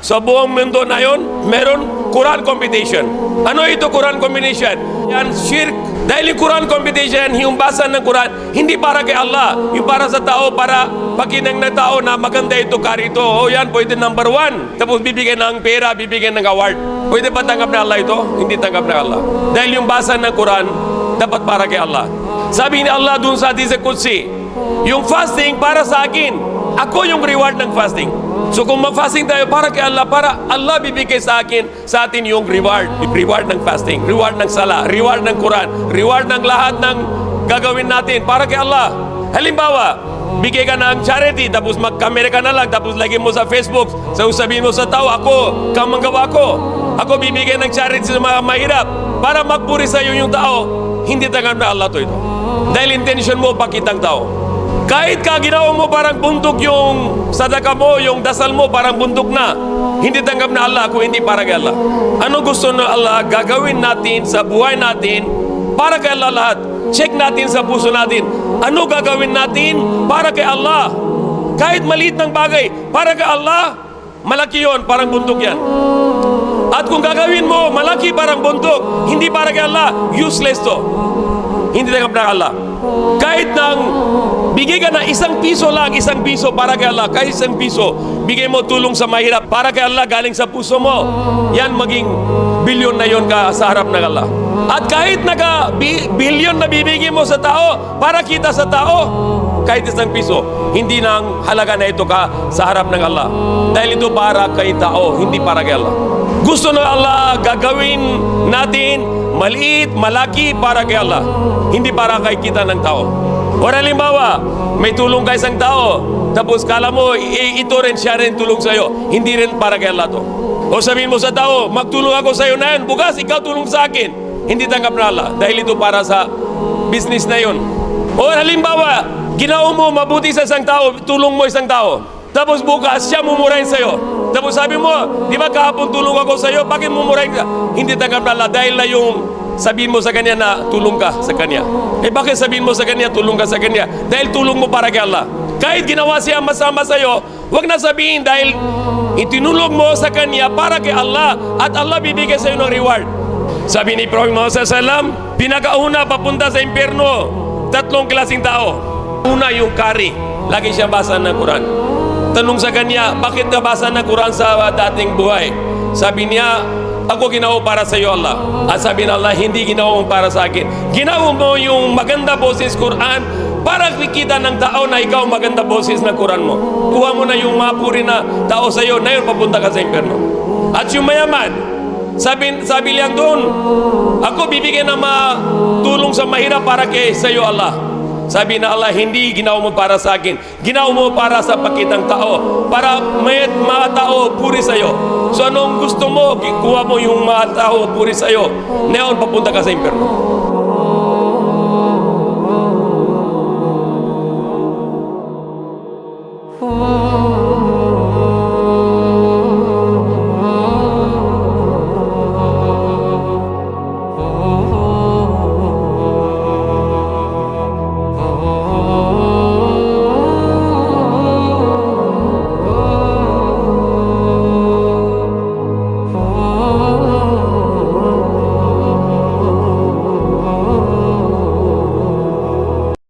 Sa buong mundo na yun, meron Quran competition. Ano ito Quran competition? Yan, shirk. Dahil yung Quran competition, yung basa ng Quran, hindi para kay Allah. Yung para sa tao, para pakinang ng tao na maganda ito, karito. O yan, pwede number 1. Tapos bibigyan ng pera, bibigyan ng award. Pwede ba tanggap na Allah ito? Hindi tanggap na Allah. Dahil yung basa ng Quran, dapat para kay Allah. Sabi ni Allah dun sa Hadith Qudsi, yung fasting para sa akin. Ako yung reward ng fasting. So kung mag-fasting tayo para kay Allah, para Allah bibigay sa atin yung reward. Reward ng fasting, reward ng sala, reward ng Quran, reward ng lahat ng gagawin natin para kay Allah. Halimbawa, bigay ka ng charity, tapos mag-camera ka na lang, tapos lagay mo sa Facebook, so sabihin mo sa tao, ako, kamanggawa ko. Ako bibigay ng charity sa mga mahirap para magpuri sa iyo yung tao. Hindi tanggap na Allah to ito. Dahil intention mo, pakitang tao. Kahit ka ginawa mo parang bundok yung sadaka mo, yung dasal mo parang bundok na. Hindi tanggap na Allah kung hindi para kay Allah. Ano gusto na Allah gagawin natin sa buhay natin para kay Allah lahat? Check natin sa puso natin. Ano gagawin natin para kay Allah? Kahit maliit ng bagay, para kay Allah, malaki yon, parang bundok yan. At kung gagawin mo, malaki parang bundok, hindi para kay Allah, useless to. Hindi tanggap na Allah. Kahit nang bigay ka na ₱1 lang, ₱1 para kay Allah, kahit ₱1, bigay mo tulong sa mahirap para kay Allah galing sa puso mo. Yan maging bilyon na yon ka sa harap ng Allah. At kahit bilyon na bibigay mo sa tao para kita sa tao, kahit ₱1, hindi nang halaga na ito ka sa harap ng Allah. Dahil ito para kay tao, hindi para kay Allah. Gusto na Allah gagawin natin maliit, malaki para kay Allah, hindi para kay kita ng tao. O halimbawa, may tulong ka isang tao, tapos kala mo ito rin siya rin tulong sa iyo, hindi rin para kay Allah to. O sabihin mo sa tao, magtulong ako sa iyo na yan, bukas ikaw tulong sa akin, hindi tanggap na Allah, dahil ito para sa business na yun. O halimbawa, ginawa mo mabuti sa isang tao, tulong mo isang tao, tapos bukas siya mumurahin sa iyo. Tapos sabi mo, di ba kahapon tulong ako sa iyo, bakit mumurahin ka? Hindi tanggap na Allah, dahil na yung sabihin mo sa kanya na tulong ka sa kanya. Bakit sabihin mo sa kanya tulong ka sa kanya? Dahil tulong mo para kay Allah. Kahit ginawa siya masama sa iyo, huwag na sabihin dahil itinulong mo sa kanya para kay Allah at Allah bibigay sa iyo ng reward. Sabi ni Prophet Muhammad SAW, pinakauna papunta sa impyerno, 3 klaseng tao. Una yung kari, lagi siya basa ng Quran. Tanong sa kanya, bakit nabasa ng Quran sa dating buhay? Sabi niya, ako ginawa para sa iyo Allah. At sabi ng Allah, hindi ginawa mo para sa akin. Ginawa mo yung maganda boses Quran para kikita ng tao na ikaw maganda boses ng Quran mo. Kuha mo na yung mapuri na tao sa iyo, na yun papunta ka sa impyerno. At yung mayaman, sabi liyan doon, ako bibigyan ng tulong sa mahirap para kay sa iyo Allah. Sabi na Allah, hindi ginawa mo para sa akin, ginawa mo para sa pakitang tao, para may mga tao puri sa iyo. So anong gusto mo, kuha mo yung mga tao puri sa iyo, ngayon papunta ka sa impyerno.